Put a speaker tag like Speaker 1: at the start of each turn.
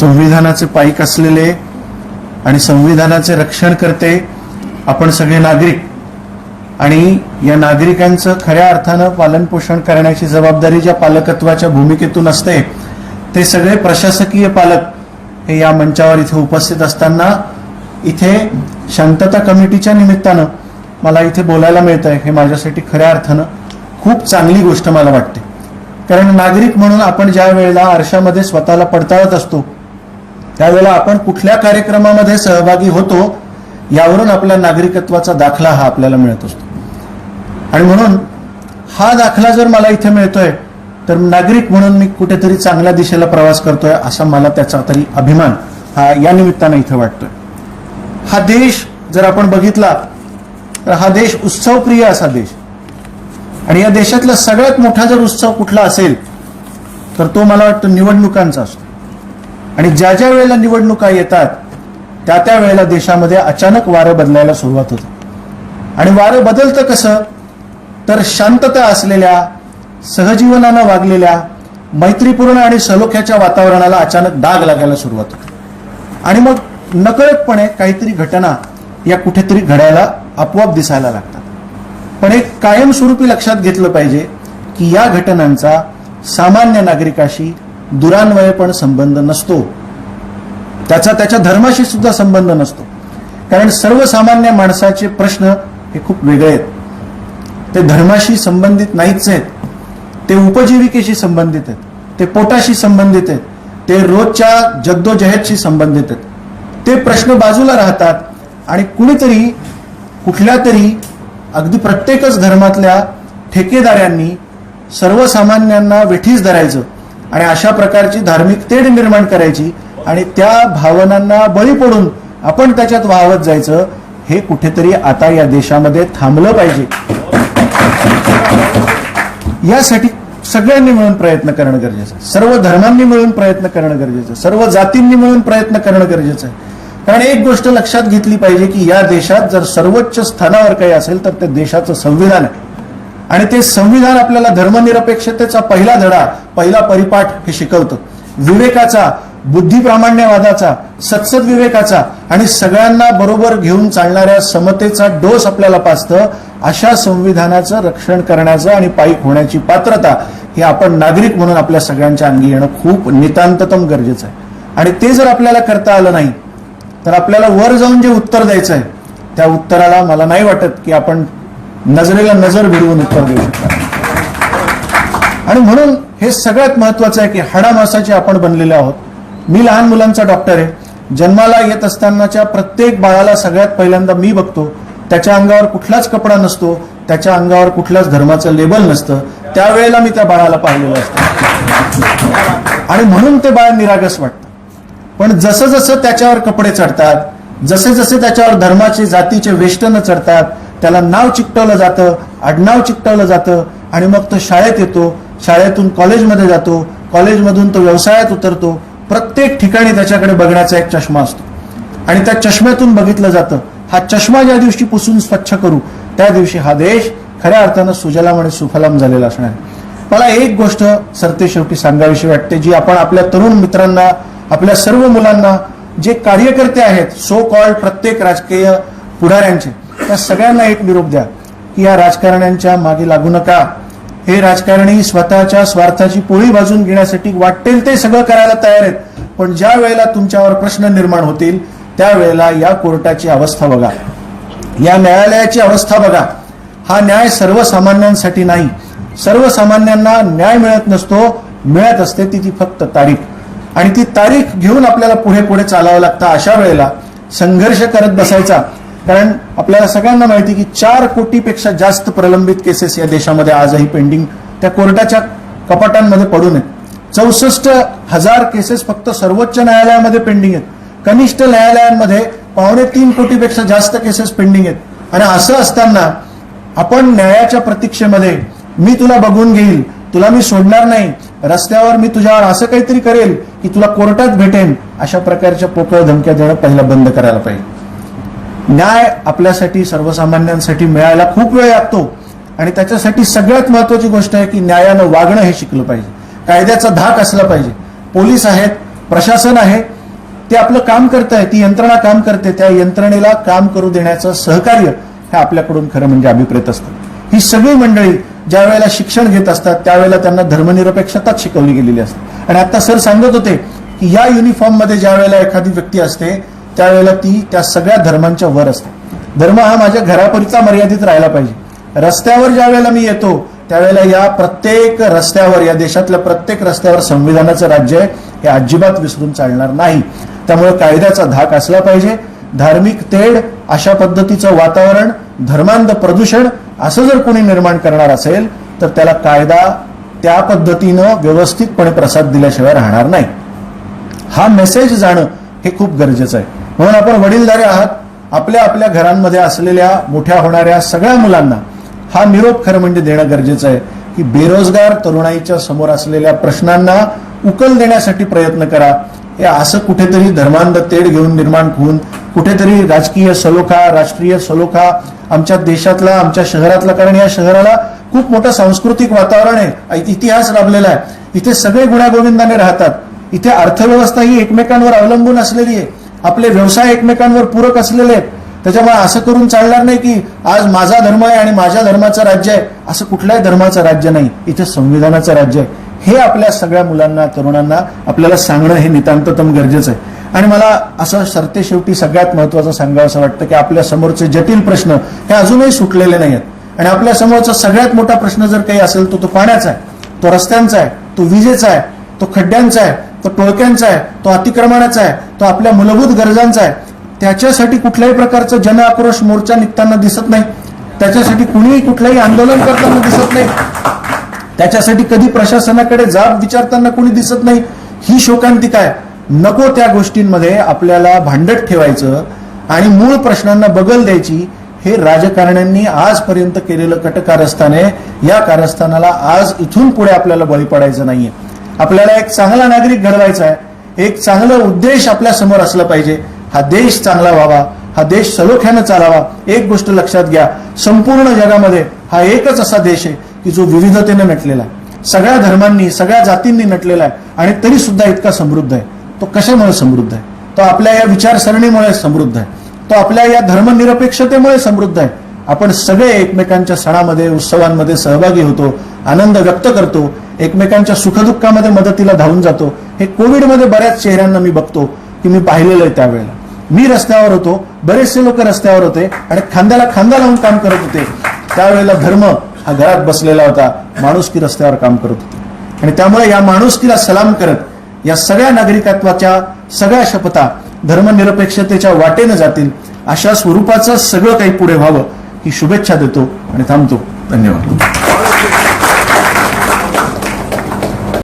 Speaker 1: संविधानाचे पाईक असलेले आणि संविधानाचे रक्षण करते आपण सगळे नागरिक, आणि या नागरिकांचं खऱ्या अर्थानं पालनपोषण करण्याची जबाबदारी ज्या पालकत्वाच्या भूमिकेतून असते ते सगळे प्रशासकीय पालक हे या मंचावर इथे उपस्थित असताना इथे शांतता कमिटीच्या निमित्तानं मला इथे बोलायला मिळतंय हे माझ्यासाठी खऱ्या अर्थानं खूप चांगली गोष्ट मला वाटते. कारण नागरिक म्हणून आपण ज्या वेळेला आरशामध्ये स्वतःला पडताळत असतो त्यावेळेला आपण कुठल्या कार्यक्रमामध्ये सहभागी होतो यावरून आपल्या नागरिकत्वाचा दाखला हा आपल्याला मिळत असतो. आणि म्हणून हा दाखला जर मला इथे मिळतोय तर नागरिक म्हणून मी कुठेतरी चांगल्या दिशेला प्रवास करतोय असा मला त्याचा तरी अभिमान हा या निमित्तानं इथे वाटतोय. हा देश जर आपण बघितला तर हा देश उत्सवप्रिय असा देश, आणि या देशातला सगळ्यात मोठा जर उत्सव कुठला असेल तर तो मला वाटतं निवडणुकांचा असतो. आणि ज्या ज्या वेळेला निवडणुका येतात त्या त्या वेळेला देशामध्ये अचानक वारं बदलायला सुरुवात होते. आणि वारं बदलतं कसं तर शांतता असलेल्या, सहजीवनानं वागलेल्या, मैत्रीपूर्ण आणि सलोख्याच्या वातावरणाला अचानक डाग लागायला सुरुवात होते. आणि मग नकळतपणे काहीतरी घटना या कुठेतरी घडायला आपोआप दिसायला लागतात. पण एक कायमस्वरूपी लक्षात घेतलं पाहिजे की या घटनांचा सामान्य नागरिकाशी दुरान्वयपण संबंध नसतो, त्याचा त्याच्या धर्माशी सुद्धा संबंध नसतो. कारण सर्वसामान्य माणसाचे प्रश्न हे खूप वेगळे आहेत. ते धर्माशी संबंधित नाहीच आहेत, ते उपजीविकेशी संबंधित आहेत, ते पोटाशी संबंधित आहेत, ते रोजच्या जद्दोजहदशी संबंधित आहेत. ते प्रश्न बाजूला राहतात आणि कुणीतरी कुठल्या तरी अगदी प्रत्येकच धर्मातल्या ठेकेदारांनी सर्वसामान्यांना वेठीस धरायचं आणि अशा प्रकारची धार्मिक तेढ निर्माण करायची आणि त्या भावनांना बळी पडून आपण त्याच्यात वाहवत जायचं. हे कुठेतरी आता या देशामध्ये थांबलं पाहिजे. यासाठी सगळ्यांनी मिळून प्रयत्न करणं गरजेचं आहे. सर्व धर्मांनी मिळून प्रयत्न करणं गरजेचं आहे. सर्व जातींनी मिळून प्रयत्न करणं गरजेचं आहे. कारण एक गोष्ट लक्षात घेतली पाहिजे की या देशात जर सर्वोच्च स्थानावर काही असेल तर ते देशाचं संविधान आहे. आणि ते संविधान आपल्याला धर्मनिरपेक्षतेचा पहिला धडा, पहिला परिपाठ हे शिकवतं. विवेकाचा, बुद्धिप्रामाण्यवादाचा, सत्सद्विवेकाचा आणि सगळ्यांना बरोबर घेऊन चालणाऱ्या समतेचा डोस आपल्याला पाजतं. अशा संविधानाचं रक्षण करण्याचं आणि पायीक होण्याची पात्रता ही आपण नागरिक म्हणून आपल्या सगळ्यांच्या अंगी येणं खूप नितांततम गरजेचं आहे. आणि ते जर आपल्याला करता आलं नाही तर आपल्याला वर जाऊन जे उत्तर द्यायचं आहे त्या उत्तराला मला नाही वाटत की आपण नजरेला नजर भिडवून उत्तर देऊ शकतो. आणि म्हणून हे सगळ्यात महत्वाचं आहे की हाडामासाचे आपण बनलेले आहोत. मी लहान मुलांचा डॉक्टर आहे. जन्माला येत असतानाच्या प्रत्येक बाळाला सगळ्यात पहिल्यांदा मी बघतो. त्याच्या अंगावर कुठलाच कपडा नसतो, त्याच्या अंगावर कुठल्याच धर्माचं लेबल नसतं. त्यावेळेला मी त्या बाळाला पाहिलेलं असतं आणि म्हणून ते बाळ निरागस वाटतं. पण जसं जसं त्याच्यावर कपडे चढतात, जसे जसे त्याच्यावर धर्माचे, जातीचे वेष्टनं चढतात, त्याला नाव चिकटवलं जातं, आडनाव चिकटवलं जातं आणि मग तो शाळेत येतो, शाळेतून कॉलेजमध्ये जातो, कॉलेजमधून तो व्यवसायात उतरतो. प्रत्येक ठिकाणी त्याच्याकडे बघण्याचा एक चष्मा असतो आणि त्या चष्म्यातून बघितलं जातं. हा चष्मा ज्या दिवशी पुसून स्वच्छ करू त्या दिवशी हा देश खऱ्या अर्थानं सुजलाम आणि सुफलाम झालेला असणार. मला एक गोष्ट सरतेशेवटी सांगावीशी वाटते जी आपण आपल्या तरुण मित्रांना, आपल्या सर्व मुलांना, जे कार्यकर्ते आहेत सो कॉल्ड प्रत्येक राजकीय पुढाऱ्यांचे, त्या सगळ्यांना एक निरोप द्या की या राजकारण्यांच्या मागे लागू नका. हे राजकारणी स्वतःच्या स्वार्थाची पोळी भाजून घेण्यासाठी वाटेल ते सगळं करायला तयार आहेत. पण ज्या वेळेला तुमच्यावर प्रश्न निर्माण होतील त्यावेळेला या कोर्टाची अवस्था बघा, या न्यायालयाची अवस्था बघा. हा न्याय सर्वसामान्यांसाठी नाही. सर्वसामान्यांना न्याय मिळत नसतो, मिळत असते ती फक्त तारीख. आणि ती तारीख घेऊन आपल्याला पुढे पुढे चालावं लागतं. अशा वेळेला संघर्ष करत बसायचा. कारण आपल्याला सगळ्यांना माहिती की 4 कोटीपेक्षा जास्त प्रलंबित केसेस या देशामध्ये आजही पेंडिंग त्या कोर्टाच्या कपाटांमध्ये पडून आहेत. 64,000 केसेस फक्त सर्वोच्च न्यायालयामध्ये पेंडिंग आहेत. कनिष्ठ न्यायालयांमध्ये 2.25 कोटीपेक्षा जास्त केसेस पेंडिंग आहेत. आणि असं असताना आपण न्यायाच्या प्रतीक्षेमध्ये, मी तुला बघून घेईल, तुला मी सोडणार नाही, रस्त्यावर मी तुझ्यावर असं काहीतरी करेल की तुला कोर्टात भेटेन, अशा प्रकारच्या पोकळ धमक्या देणं पहिला बंद करायला पाहिजे. न्याय आपल्यासाठी, सर्वसामान्यांसाठी मिळायला खूप वेळ लागतो आणि त्याच्यासाठी सगळ्यात महत्वाची गोष्ट आहे की न्यायानं वागणं हे शिकलं पाहिजे. कायद्याचा धाक असला पाहिजे. पोलीस आहेत, प्रशासन आहे ते आपलं काम करत आहे, ती यंत्रणा काम करते, त्या यंत्रणेला काम करू देण्याचं सहकार्य हे आपल्याकडून खरं म्हणजे अभिप्रेत असतं. ही सगळी मंडळी ज्या वेळेला शिक्षण घेत असतात त्यावेळेला त्यांना धर्मनिरपेक्षताच शिकवली गेलेली असते. आणि आता सर सांगत होते की या युनिफॉर्म मध्ये ज्या वेळेला एखादी व्यक्ती असते त्यावेळेला ती त्या सगळ्या धर्मांच्या वर असते. धर्म हा माझ्या घरापुरता मर्यादित राहायला पाहिजे. रस्त्यावर ज्या वेळेला मी येतो त्यावेळेला या प्रत्येक रस्त्यावर, या देशातल्या प्रत्येक रस्त्यावर संविधानाचं राज्य आहे हे अजिबात विसरून चालणार नाही. त्यामुळे कायद्याचा धाक असला पाहिजे. धार्मिक तेढ, अशा पद्धतीचं वातावरण, धर्मांध प्रदूषण असं जर कोणी निर्माण करणार असेल तर त्याला कायदा त्या पद्धतीनं व्यवस्थितपणे प्रसाद दिल्याशिवाय राहणार नाही. हा मेसेज जाणं हे खूप गरजेचं आहे. म्हणून आपण वडीलधारे आहात. आपल्या आपल्या घरांमध्ये असलेल्या मोठ्या होणाऱ्या सगळ्या मुलांना हा निरोप खरं म्हणजे देणं गरजेचं आहे की बेरोजगार तरुणाईच्या समोर असलेल्या प्रश्नांना उकल देण्यासाठी प्रयत्न करा. हे असं कुठेतरी धर्मांध तेढ घेऊन निर्माण होऊन कुठेतरी राजकीय सलोखा, राष्ट्रीय सलोखा आमच्या देशातला, आमच्या शहरातला, कारण या शहराला खूप मोठं सांस्कृतिक वातावरण आहे, इतिहास लाभलेला आहे, इथे सगळे गुण्यागोविंदाने राहतात, इथे अर्थव्यवस्था ही एकमेकांवर अवलंबून असलेली आहे, आपले व्यवसाय एकमेकांवर पूरक असलेले आहेत. त्याच्यामुळे असं करून चालणार नाही की आज माझा धर्म आहे आणि माझ्या धर्माचं राज्य आहे. असं कुठल्याही धर्माचं राज्य नाही, इथे संविधानाचं राज्य आहे. हे आपल्या सगळ्या मुलांना, तरुणांना आपल्याला सांगणं हे नितांततम गरजेचं आहे. आणि मला असं सरते शेवटी सगळ्यात महत्वाचं सांगावं असं वाटतं की आपल्या समोरचे जटिल प्रश्न हे अजूनही सुटलेले नाही आहेत. आणि आपल्या समोरचा सगळ्यात मोठा प्रश्न जर काही असेल तो पाण्याचा आहे, तो रस्त्यांचा आहे, तो विजेचा आहे, तो खड्ड्यांचा आहे, तो टोळक्यांचा आहे, तो अतिक्रमणाचा आहे, तो आपल्या मूलभूत गरजांचा आहे. त्याच्यासाठी कुठल्याही प्रकारचा जन आक्रोश मोर्चा निघताना दिसत नाही, त्याच्यासाठी कुणीही कुठलंही आंदोलन करताना दिसत नाही, त्याच्यासाठी कधी प्रशासनाकडे जाब विचारताना कोणी दिसत नाही. ही शोकांतिका आहे. नको त्या गोष्टींमध्ये आपल्याला भांडत ठेवायचं आणि मूळ प्रश्नांना बगल द्यायची. हे राजकारण्यांनी आजपर्यंत केलेलं कटकारस्थान आहे. या कारस्थानाला आज इथून पुढे आपल्याला बळी पडायचं नाहीये. आपल्याला एक चांगला नागरिक घडवायचा आहे, एक चांगला उद्देश आपल्या समोर असला पाहिजे. हा देश चांगला व्हावा, हा देश सलोख्यानं चालावा. एक गोष्ट लक्षात घ्या, संपूर्ण जगामध्ये हा एकच असा देश आहे की जो विविधतेने नटलेला आहे, सगळ्या धर्मांनी, सगळ्या जातींनी नटलेला आहे आणि तरी सुद्धा इतका समृद्ध आहे. तो कशामुळे समृद्ध आहे? तो आपल्या या विचारसरणीमुळे समृद्ध आहे, तो आपल्या या धर्मनिरपेक्षतेमुळे समृद्ध आहे. आपण सगळे एकमेकांच्या सणामध्ये, उत्सवांमध्ये सहभागी होतो, आनंद व्यक्त करतो, एकमेकांच्या सुखदुःखामध्ये मदतीला धावून जातो. हे कोविडमध्ये बऱ्याच चेहऱ्यांना मी बघतो की मी पाहिलेलं आहे. त्यावेळेला मी रस्त्यावर होतो, बरेचसे लोक रस्त्यावर होते आणि खांद्याला खांदा लावून काम करत होते. त्यावेळेला धर्म हा घरात बसलेला होता, माणुसकी रस्त्यावर काम करत होती. आणि त्यामुळे या माणुसकीला सलाम करत या सगळ्या नागरिकत्वाच्या सगळ्या शपथा धर्मनिरपेक्षतेच्या वाटेनं जातील, अशा स्वरूपाचं सगळं काही पुढे व्हावं ही शुभेच्छा देतो आणि थांबतो. धन्यवाद.